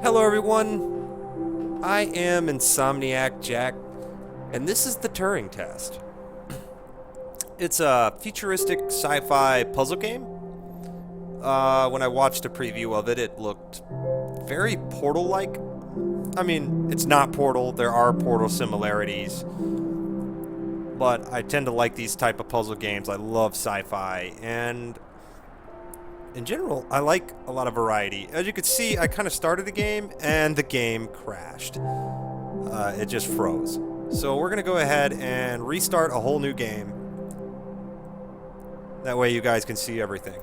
Hello everyone, I am Insomniac Jack, and this is the Turing Test. It's a futuristic sci-fi puzzle game. When I watched a preview of it, it looked very Portal-like. I mean, it's not Portal, there are Portal similarities, but I tend to like these type of puzzle games. I love sci-fi, and in general, I like a lot of variety. As you can see, I kind of started the game, and the game crashed. It just froze. So we're going to go ahead and restart a whole new game. That way you guys can see everything.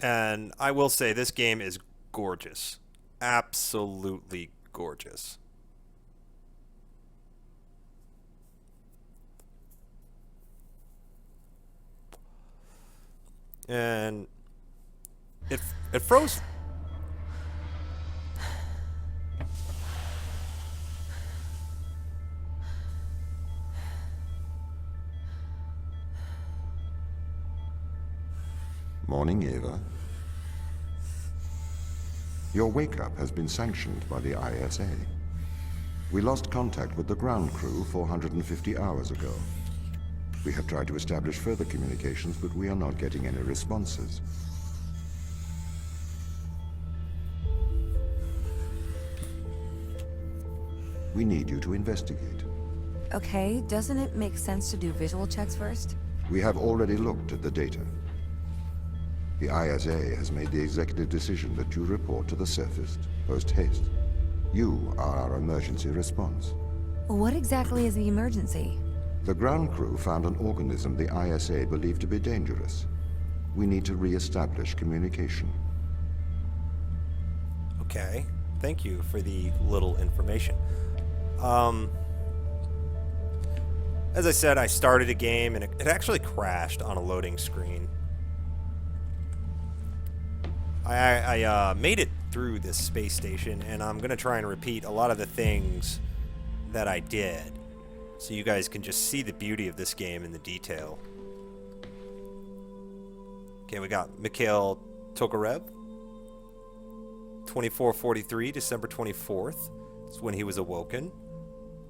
And I will say, this game is gorgeous. Absolutely gorgeous. And it froze. Morning, Eva. Your wake-up has been sanctioned by the ISA. We lost contact with the ground crew 450 hours ago. We have tried to establish further communications, but we are not getting any responses. We need you to investigate. Okay, doesn't it make sense to do visual checks first? We have already looked at the data. The ISA has made the executive decision that you report to the surface post-haste. You are our emergency response. What exactly is the emergency? The ground crew found an organism the ISA believed to be dangerous. We need to re-establish communication. Okay, thank you for the little information. As I said, I started a game and it actually crashed on a loading screen. I made it through this space station, and I'm going to try and repeat a lot of the things that I did, so you guys can just see the beauty of this game in the detail. Okay, we got Mikhail Tokarev. 2443, December 24th. That's when he was awoken.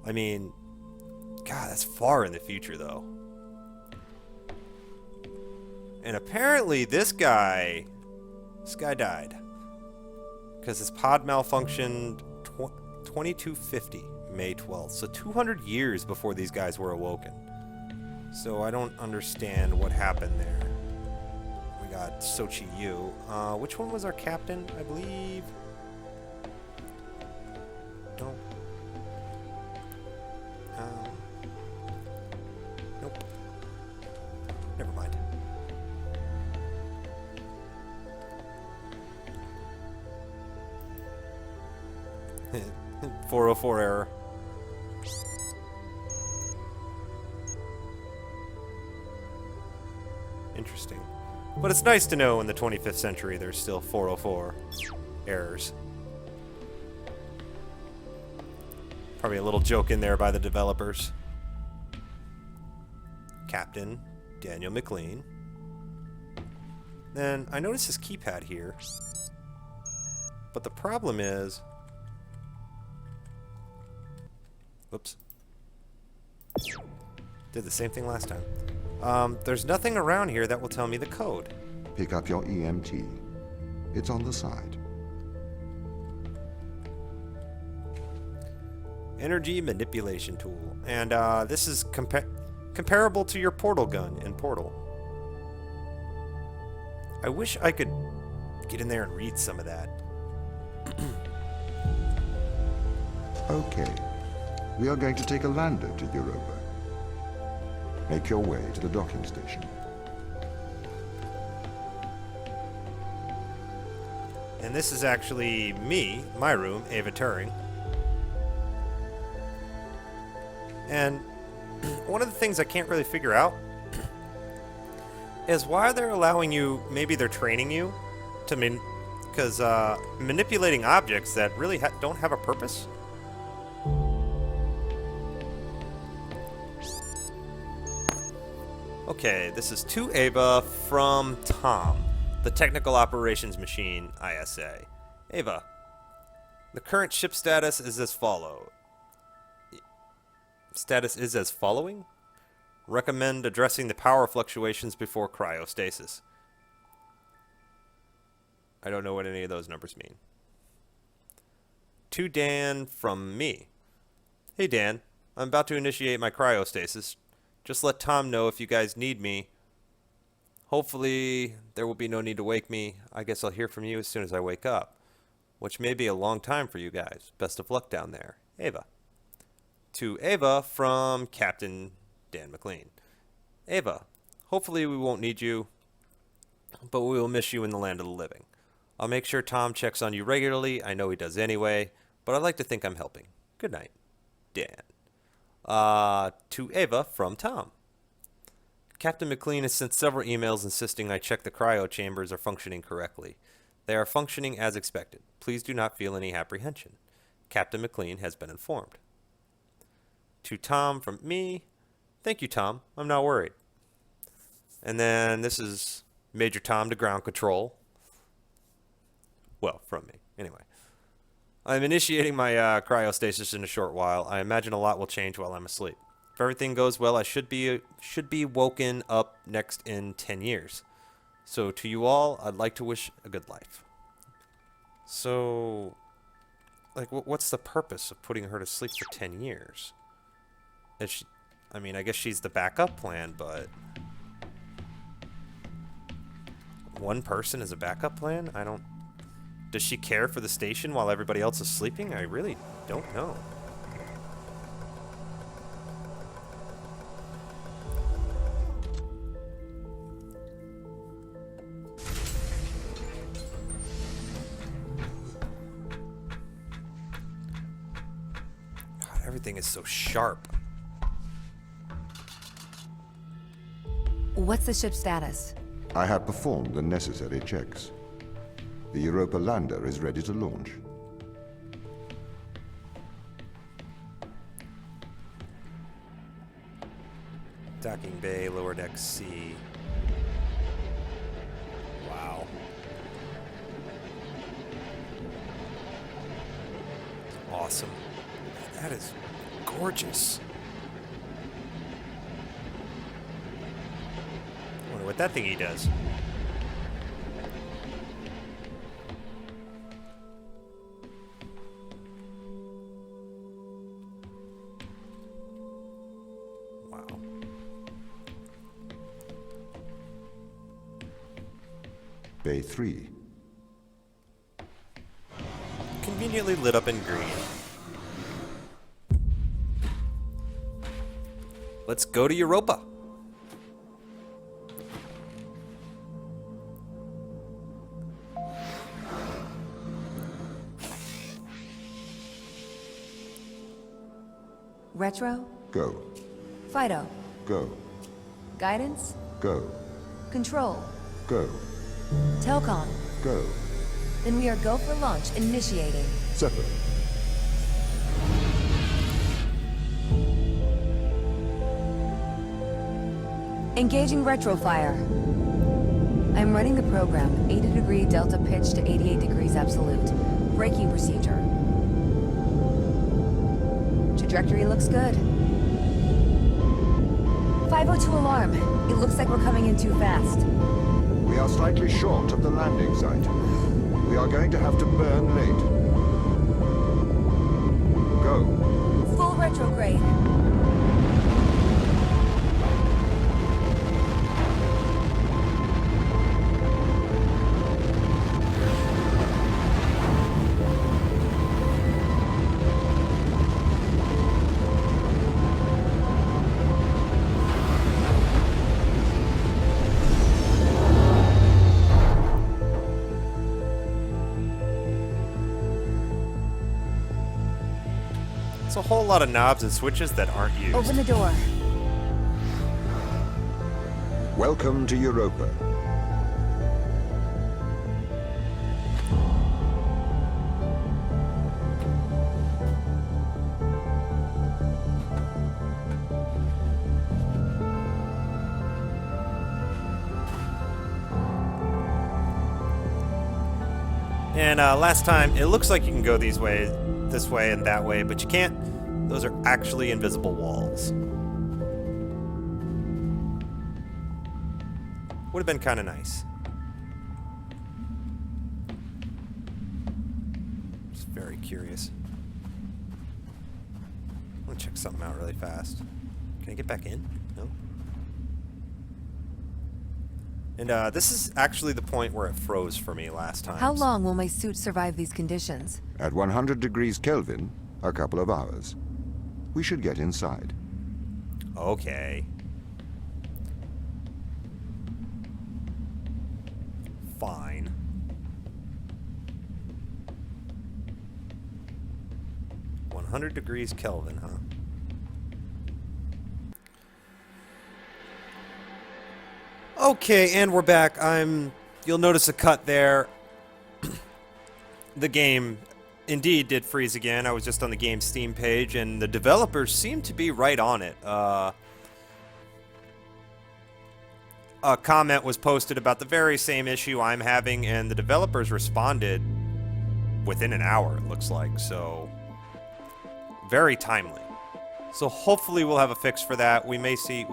I mean, God, that's far in the future, though. And apparently this guy died. Because his pod malfunctioned 2250. May 12th, so 200 years before these guys were awoken. So I don't understand what happened there. We got Sochi Yu. Which one was our captain, I believe? No. Nope. Never mind. .404 error. Interesting. But it's nice to know in the 25th century there's still 404 errors. Probably a little joke in there by the developers. Captain Daniel McLean. Then I notice his keypad here. But the problem is... Whoops. Did the same thing last time. There's nothing around here that will tell me the code. Pick up your EMT. It's on the side. Energy manipulation tool. And this is comparable to your portal gun in Portal. I wish I could get in there and read some of that. Okay. We are going to take a lander to Europa. Make your way to the docking station. And this is actually me, my room, Ava Turing. And one of the things I can't really figure out is why they're allowing you, maybe they're training you to because manipulating objects that really don't have a purpose. Okay, this is to Ava from Tom. The Technical Operations Machine, ISA. Ava, the current ship status is as follow. Status is as following? Recommend addressing the power fluctuations before cryostasis. I don't know what any of those numbers mean. To Dan from me. Hey Dan, I'm about to initiate my cryostasis. Just let Tom know if you guys need me. Hopefully there will be no need to wake me. I guess I'll hear from you as soon as I wake up. Which may be a long time for you guys. Best of luck down there. Ava. To Ava from Captain Dan McLean. Ava, hopefully we won't need you, but we will miss you in the land of the living. I'll make sure Tom checks on you regularly. I know he does anyway, but I'd like to think I'm helping. Good night, Dan. To Ava from Tom. Captain McLean has sent several emails insisting I check the cryo chambers are functioning correctly. They are functioning as expected. Please do not feel any apprehension. Captain McLean has been informed. To Tom from me. Thank you, Tom. I'm not worried. And then this is Major Tom to ground control. Well, from me. Anyway. I'm initiating my cryostasis in a short while. I imagine a lot will change while I'm asleep. If everything goes well, I should be woken up next in 10 years. So to you all, I'd like to wish a good life. So, like, what's the purpose of putting her to sleep for 10 years? I guess she's the backup plan, but one person is a backup plan? Does she care for the station while everybody else is sleeping? I really don't know. God, everything is so sharp. What's the ship's status? I have performed the necessary checks. The Europa lander is ready to launch. Docking bay, lower deck C. Wow. Awesome. That is gorgeous. I wonder what that thingy does. Wow. Bay 3. Conveniently lit up in green. Let's go to Europa. Retro? Go. Fido? Go. Guidance? Go. Control? Go. Telcom? Go. Then we are go for launch, initiating. Separate. Engaging retrofire. I'm running the program, 80-degree delta pitch to 88 degrees absolute. Braking procedure. Trajectory looks good. 502 alarm. It looks like we're coming in too fast. We are slightly short of the landing site. We are going to have to burn late. Go. Full retrograde. It's a whole lot of knobs and switches that aren't used. Open the door. Welcome to Europa. And last time, it looks like you can go this way and that way, but you can't. Those are actually invisible walls. Would have been kind of nice. Just very curious. I want to check something out really fast. Can I get back in? No? And this is actually the point where it froze for me last time. How long will my suit survive these conditions? At 100 degrees Kelvin, a couple of hours. We should get inside. Okay. Fine. $100 Kelvin, huh? Okay, and we're back. You'll notice a cut there. The game indeed did freeze again. I was just on the game's Steam page, and the developers seem to be right on it. A comment was posted about the very same issue I'm having, and the developers responded within an hour, it looks like. So, very timely. So hopefully we'll have a fix for that. We may see...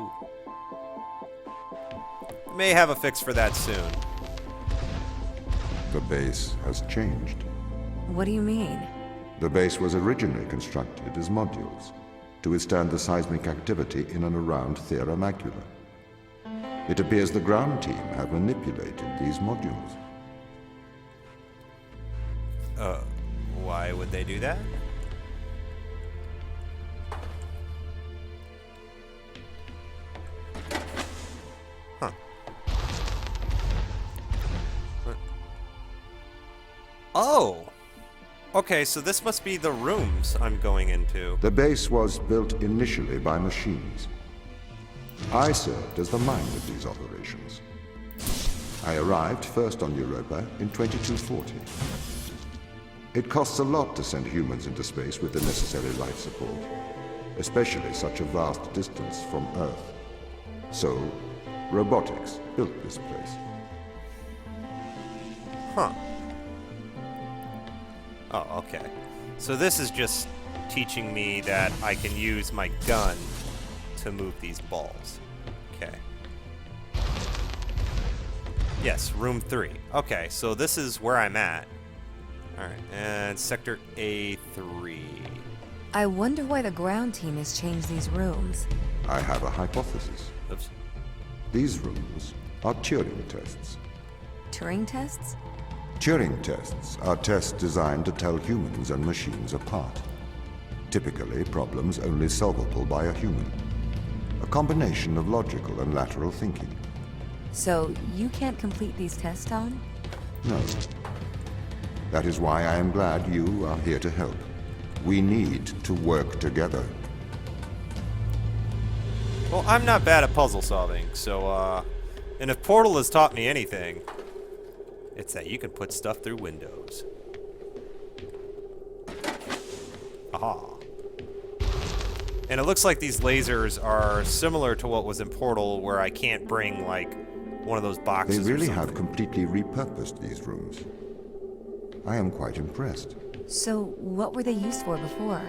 may have a fix for that soon. The base has changed. What do you mean? The base was originally constructed as modules to withstand the seismic activity in and around Thera Macula. It appears the ground team have manipulated these modules. Why would they do that? Huh. Oh! Okay, so this must be the rooms I'm going into. The base was built initially by machines. I served as the mind of these operations. I arrived first on Europa in 2240. It costs a lot to send humans into space with the necessary life support, especially such a vast distance from Earth. So, robotics built this place. Huh. Oh, okay. So this is just teaching me that I can use my gun to move these balls. Okay. Yes, room 3. Okay, so this is where I'm at. Alright, and sector A3. I wonder why the ground team has changed these rooms. I have a hypothesis. Oops. These rooms are Turing tests. Turing tests? Turing tests are tests designed to tell humans and machines apart. Typically, problems only solvable by a human. A combination of logical and lateral thinking. So, you can't complete these tests, Tom? No. That is why I am glad you are here to help. We need to work together. Well, I'm not bad at puzzle solving, so, and if Portal has taught me anything, it's that you can put stuff through windows. Aha. And it looks like these lasers are similar to what was in Portal, where I can't bring, like, one of those boxes. They really or have something. completely repurposed these rooms. I am quite impressed. So, what were they used for before?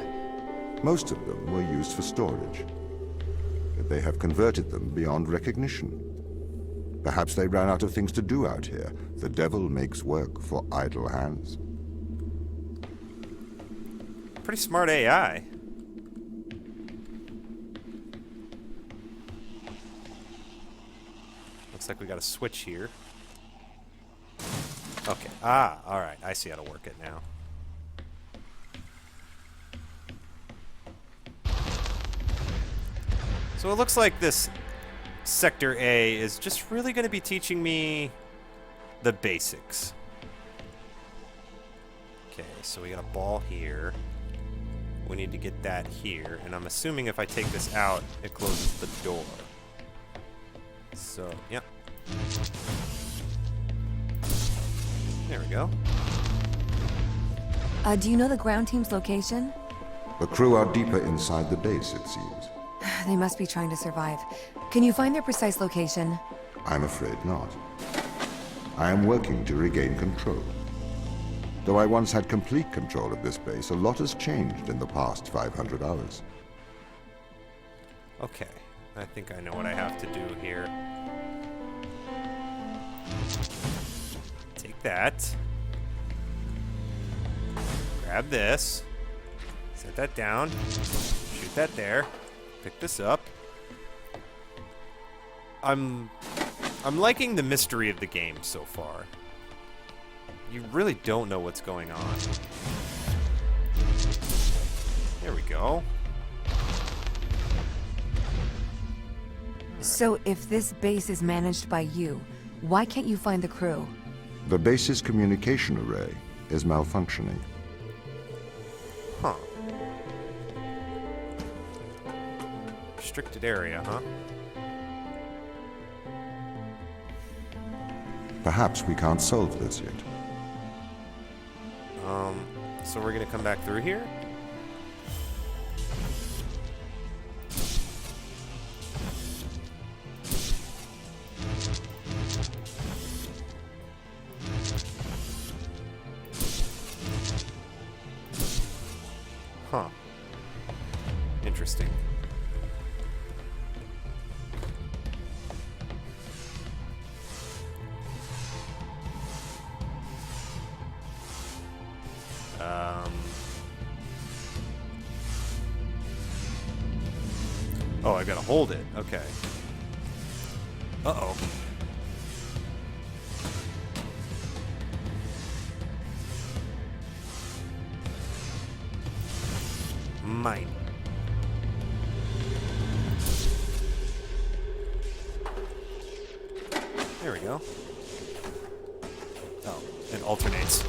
Most of them were used for storage. But they have converted them beyond recognition. Perhaps they ran out of things to do out here. The devil makes work for idle hands. Pretty smart AI. Looks like we got a switch here. Okay. Ah, alright. I see how to work it now. So it looks like this Sector A is just really going to be teaching me the basics. Okay, so we got a ball here. We need to get that here. And I'm assuming if I take this out, it closes the door. So, yep. There we go. Do you know the ground team's location? The crew are deeper inside the base, it seems. They must be trying to survive. Can you find their precise location? I'm afraid not. I am working to regain control. Though I once had complete control of this base, a lot has changed in the past 500 hours. Okay, I think I know what I have to do here. Take that. Grab this. Set that down. Shoot that there. Pick this up. I'm liking the mystery of the game so far. You really don't know what's going on. There we go. So if this base is managed by you, why can't you find the crew? The base's communication array is malfunctioning. Huh. Restricted area, huh? Perhaps we can't solve this yet. So we're gonna come back through here? Huh. Interesting. Oh, I gotta hold it. Okay. Uh-oh. Mine. There we go. Oh, it alternates.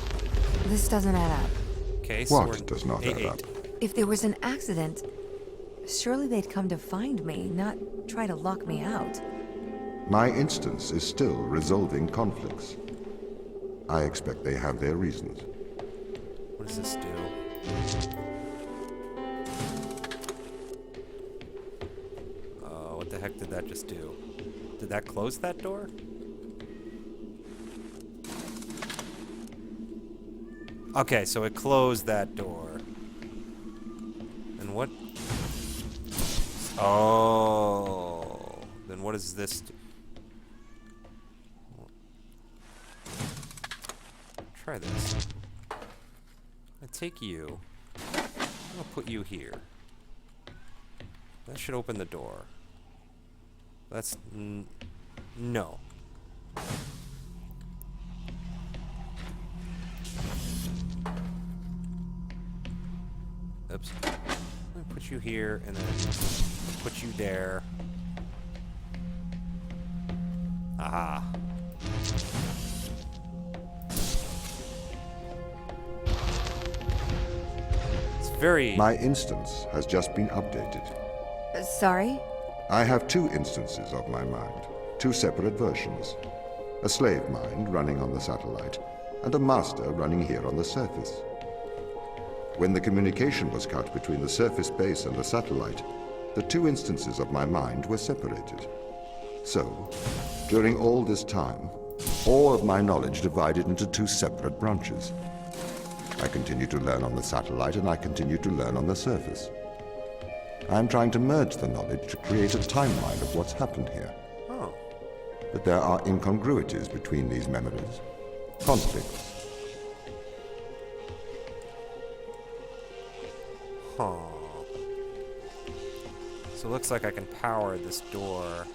This doesn't add up. Okay, so What does not add up? If there was an accident, surely they'd come to find me, not try to lock me out. My instance is still resolving conflicts. I expect they have their reasons. What does this do? What the heck did that just do? Did that close that door? Okay, so it closed that door. And what? Oh. Then what does this do? Try this. I take you. I'll put you here. That should open the door. That's... no. Oops. I'm gonna put you here, and then put you there. Aha. It's very... My instance has just been updated. Sorry? I have two instances of my mind, two separate versions. A slave mind running on the satellite, and a master running here on the surface. When the communication was cut between the surface base and the satellite, the two instances of my mind were separated. So, during all this time, all of my knowledge divided into two separate branches. I continue to learn on the satellite, and I continue to learn on the surface. I'm trying to merge the knowledge to create a timeline of what's happened here. Oh. But there are incongruities between these memories. Conflicts. Huh. So it looks like I can power this door.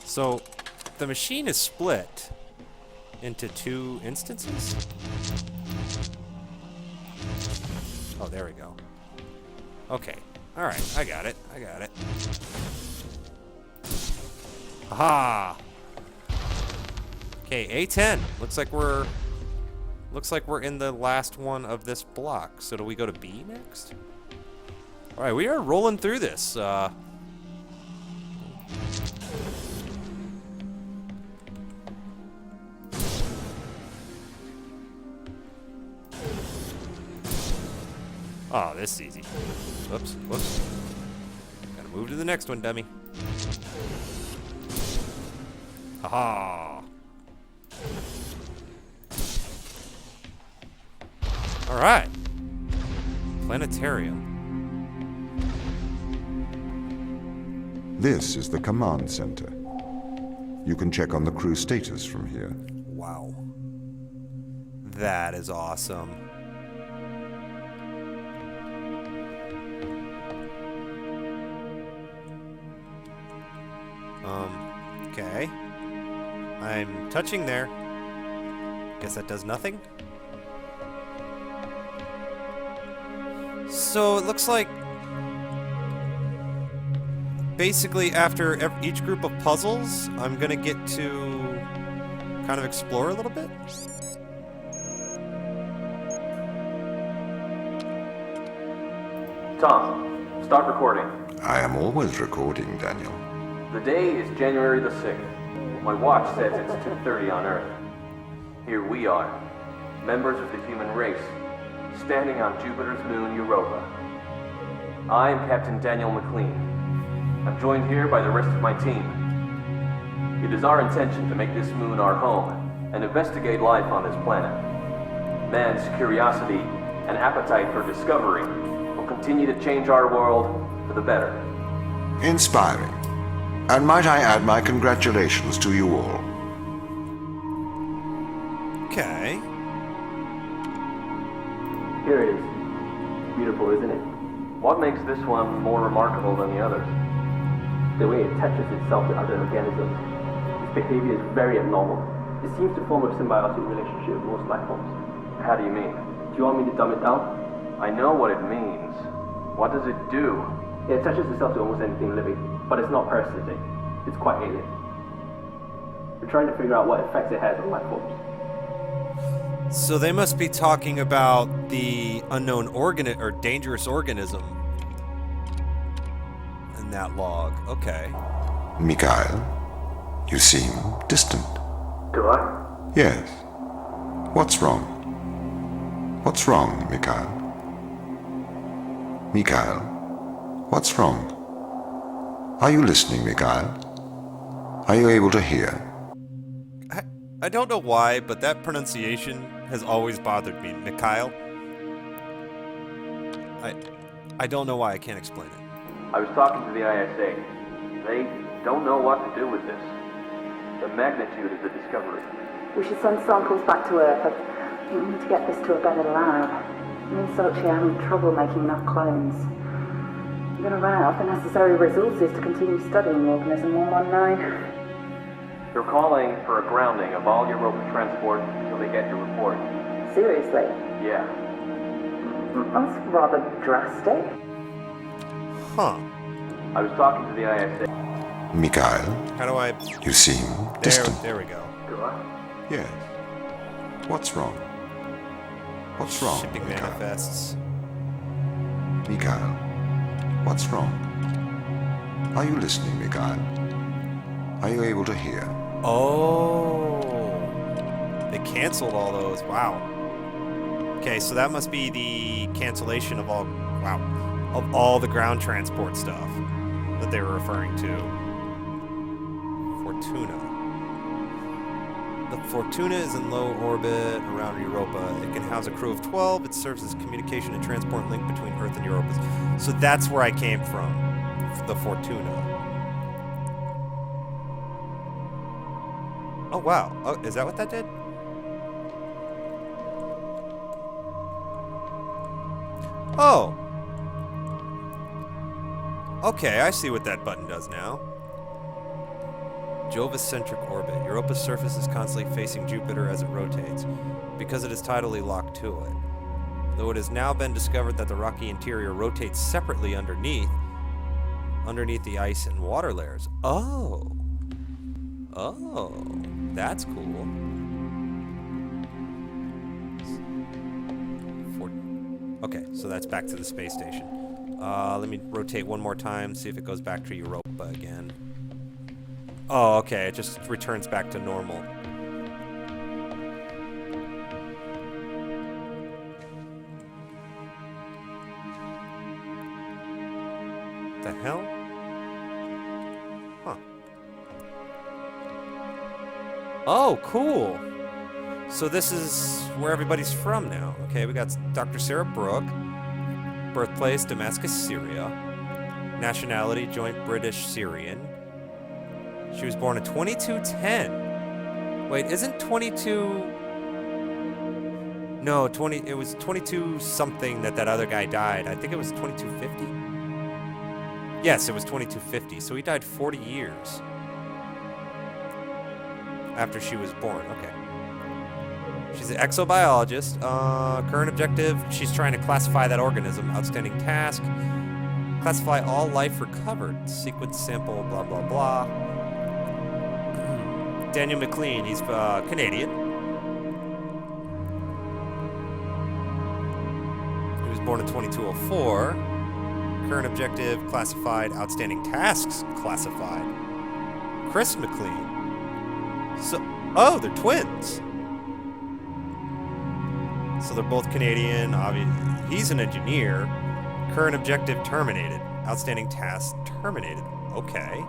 So the machine is split into two instances? Oh, there we go. Okay. Alright, I got it. I got it. Aha! Okay, A10. Looks like we're in the last one of this block. So do we go to B next? Alright, we are rolling through this. Oh, this is easy. Whoops, whoops. Gotta move to the next one, dummy. Haha. Alright. Planetarium. This is the command center. You can check on the crew status from here. Wow. That is awesome. Okay. I'm touching there. Guess that does nothing. So it looks like basically after each group of puzzles, I'm gonna get to kind of explore a little bit. Tom, start recording. I am always recording, Daniel. The day is January the 6th. My watch says it's 2:30 on Earth. Here we are, members of the human race, standing on Jupiter's moon Europa. I am Captain Daniel McLean. I'm joined here by the rest of my team. It is our intention to make this moon our home and investigate life on this planet. Man's curiosity and appetite for discovery will continue to change our world for the better. Inspiring. And might I add my congratulations to you all. Okay. Here it is. Beautiful, isn't it? What makes this one more remarkable than the others? The way it attaches itself to other organisms. Its behavior is very abnormal. It seems to form a symbiotic relationship with most life forms. How do you mean? Do you want me to dumb it down? I know what it means. What does it do? It attaches itself to almost anything living, but it's not parasitic. It's quite alien. We're trying to figure out what effects it has on life forms. So they must be talking about the unknown or dangerous organism in that log. Okay. Mikhail, you seem distant. Do I? Yes. What's wrong? What's wrong, Mikhail? Mikhail, what's wrong? Are you listening, Mikhail? Are you able to hear? I don't know why, but that pronunciation has always bothered me, Mikhail. I don't know why, I can't explain it. I was talking to the ISA. They don't know what to do with this. The magnitude of the discovery. We should send samples back to Earth. We need to get this to a better lab. Me and Sochi are having trouble making enough clones. I'm going to run out of the necessary resources to continue studying Organism 119. They're calling for a grounding of all Europa transport until they get your report. Seriously? Yeah. That's rather drastic. Huh. I was talking to the ISA. Mikhail, How do I... you seem distant. There we go. Do I? Yes. What's wrong? What's wrong, Shipping Mikhail? manifests. Mikhail, what's wrong? Are you listening, Mikhail? Are you able to hear? Oh. They canceled all those. Wow. Okay, so that must be the cancellation of all... Wow. Of all the ground transport stuff that they were referring to. Fortuna. The Fortuna is in low orbit around Europa. It can house a crew of 12. It serves as a communication and transport link between Earth and Europa. So that's where I came from. The Fortuna. Oh, wow. Oh, is that what that did? Oh. Okay, I see what that button does now. Jovis-centric orbit. Europa's surface is constantly facing Jupiter as it rotates, because it is tidally locked to it. Though it has now been discovered that the rocky interior rotates separately underneath the ice and water layers. Oh. Oh. That's cool. Okay, so that's back to the space station. Let me rotate one more time, see if it goes back to Europa again. Oh, okay, it just returns back to normal. The hell? Huh. Oh, cool. So this is where everybody's from now. Okay, we got Dr. Sarah Brooke. Birthplace, Damascus, Syria. Nationality, joint British-Syrian. She was born in 2210. Wait, isn't 22... No, 20. It was 22 something that other guy died. I think it was 2250. Yes, it was 2250. So he died 40 years after she was born. Okay. She's an exobiologist. Current objective: she's trying to classify that organism. Outstanding task: classify all life recovered. Sequence sample. Blah blah blah. Daniel McLean. He's Canadian. Born in 2204. Current objective classified. Outstanding tasks classified. Chris McLean. Oh, they're twins. So they're both Canadian. Obviously, he's an engineer. Current objective terminated. Outstanding task terminated. Okay.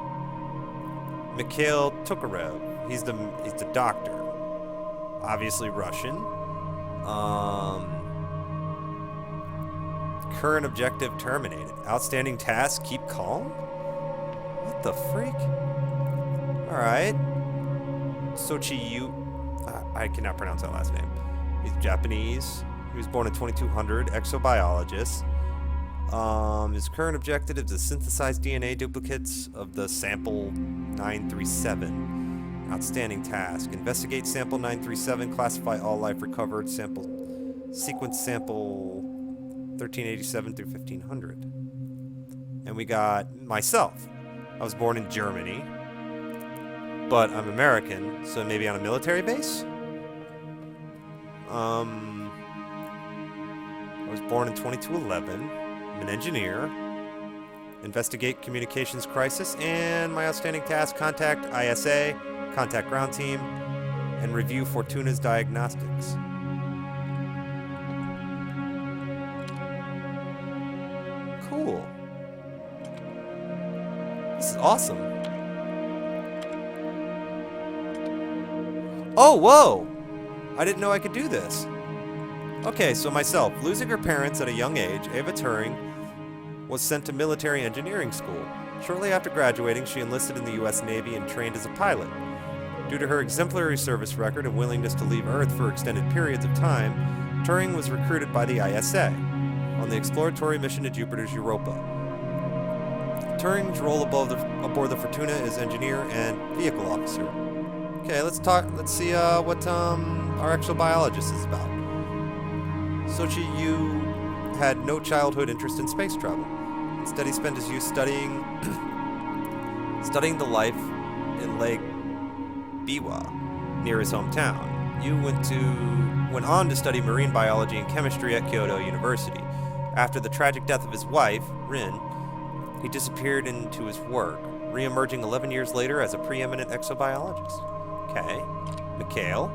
Mikhail Tokarev. He's the doctor. Obviously Russian. Current objective terminated. Outstanding task, keep calm? What the freak? Alright. Sochi Yu. I cannot pronounce that last name. He's Japanese. He was born in 2200. Exobiologist. His current objective is to synthesize DNA duplicates of the sample 937. Outstanding task. Investigate sample 937. Classify all life recovered. Sequence sample 1387 through 1500. And we got myself. I was born in Germany, but I'm American, so maybe on a military base? I was born in 2211. I'm an engineer. Investigate communications crisis, and my outstanding task: contact ISA, contact ground team, and review Fortuna's diagnostics. Cool. This is awesome. Oh, whoa! I didn't know I could do this. Okay, so myself, losing her parents at a young age, Ava Turing was sent to military engineering school. Shortly after graduating, she enlisted in the U.S. Navy and trained as a pilot. Due to her exemplary service record and willingness to leave Earth for extended periods of time, Turing was recruited by the ISA on the exploratory mission to Jupiter's Europa. Turing's role aboard the Fortuna is engineer and vehicle officer. Okay, let's see what our exobiologist is about. Sochi Yu had no childhood interest in space travel. Instead, he spent his youth studying the life in Lake Biwa, near his hometown. Yu went on to study marine biology and chemistry at Kyoto University. After the tragic death of his wife, Rin, he disappeared into his work, re-emerging 11 years later as a preeminent exobiologist. Okay. Mikhail.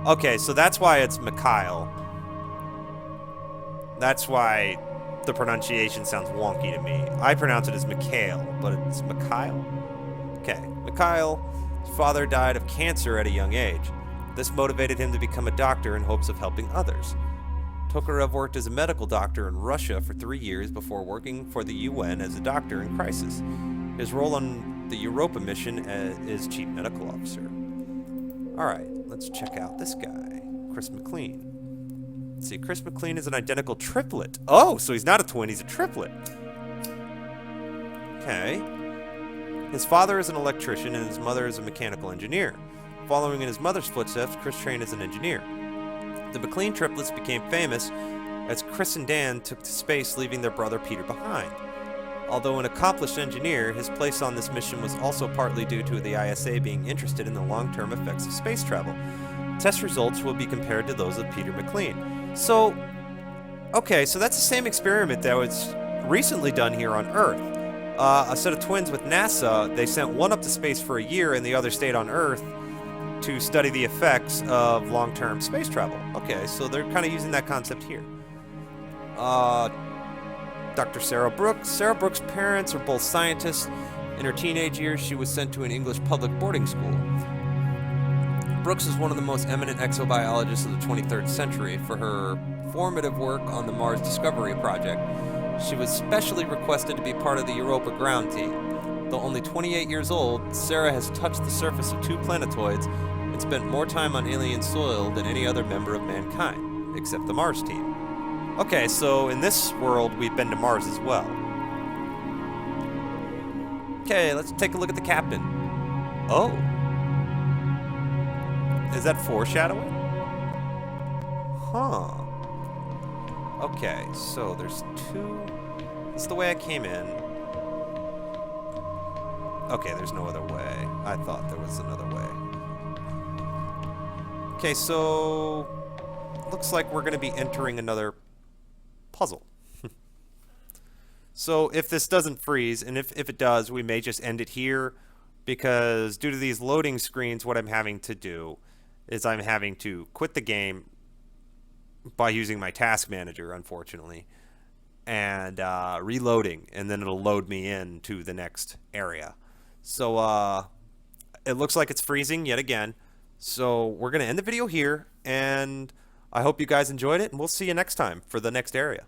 Okay, so that's why it's Mikhail. That's why the pronunciation sounds wonky to me. I pronounce it as Mikhail, but it's Mikhail? Okay. Mikhail's father died of cancer at a young age. This motivated him to become a doctor in hopes of helping others. Tokarev worked as a medical doctor in Russia for 3 years before working for the UN as a doctor in crisis. His role on the Europa mission is chief medical officer. Alright, let's check out this guy, Chris McLean. Let's see, Chris McLean is an identical triplet. Oh, so he's not a twin, he's a triplet. Okay. His father is an electrician and his mother is a mechanical engineer. Following in his mother's footsteps, Chris trained as an engineer. The McLean triplets became famous as Chris and Dan took to space, leaving their brother Peter behind. Although an accomplished engineer, his place on this mission was also partly due to the ISA being interested in the long-term effects of space travel. Test results will be compared to those of Peter McLean. So, okay, so that's the same experiment that was recently done here on Earth. A set of twins with NASA, they sent one up to space for a year and the other stayed on Earth to study the effects of long-term space travel. Okay, so they're kind of using that concept here. Dr. Sarah Brooks. Sarah Brooks' parents are both scientists. In her teenage years, she was sent to an English public boarding school. Brooks is one of the most eminent exobiologists of the 23rd century for her formative work on the Mars Discovery Project. She was specially requested to be part of the Europa ground team. Though only 28 years old, Sarah has touched the surface of 2 planetoids and spent more time on alien soil than any other member of mankind, except the Mars team. Okay, so in this world, we've been to Mars as well. Okay, let's take a look at the captain. Oh. Is that foreshadowing? Huh. Okay, so there's 2... This is the way I came in. Okay, there's no other way. I thought there was another way. Okay, so... Looks like we're going to be entering another puzzle. So if this doesn't freeze, and if it does, we may just end it here, because due to these loading screens, what I'm having to do is I'm having to quit the game by using my task manager, unfortunately, and reloading, and then it'll load me into the next area. So it looks like it's freezing yet again. So we're going to end the video here, and I hope you guys enjoyed it, and we'll see you next time for the next area.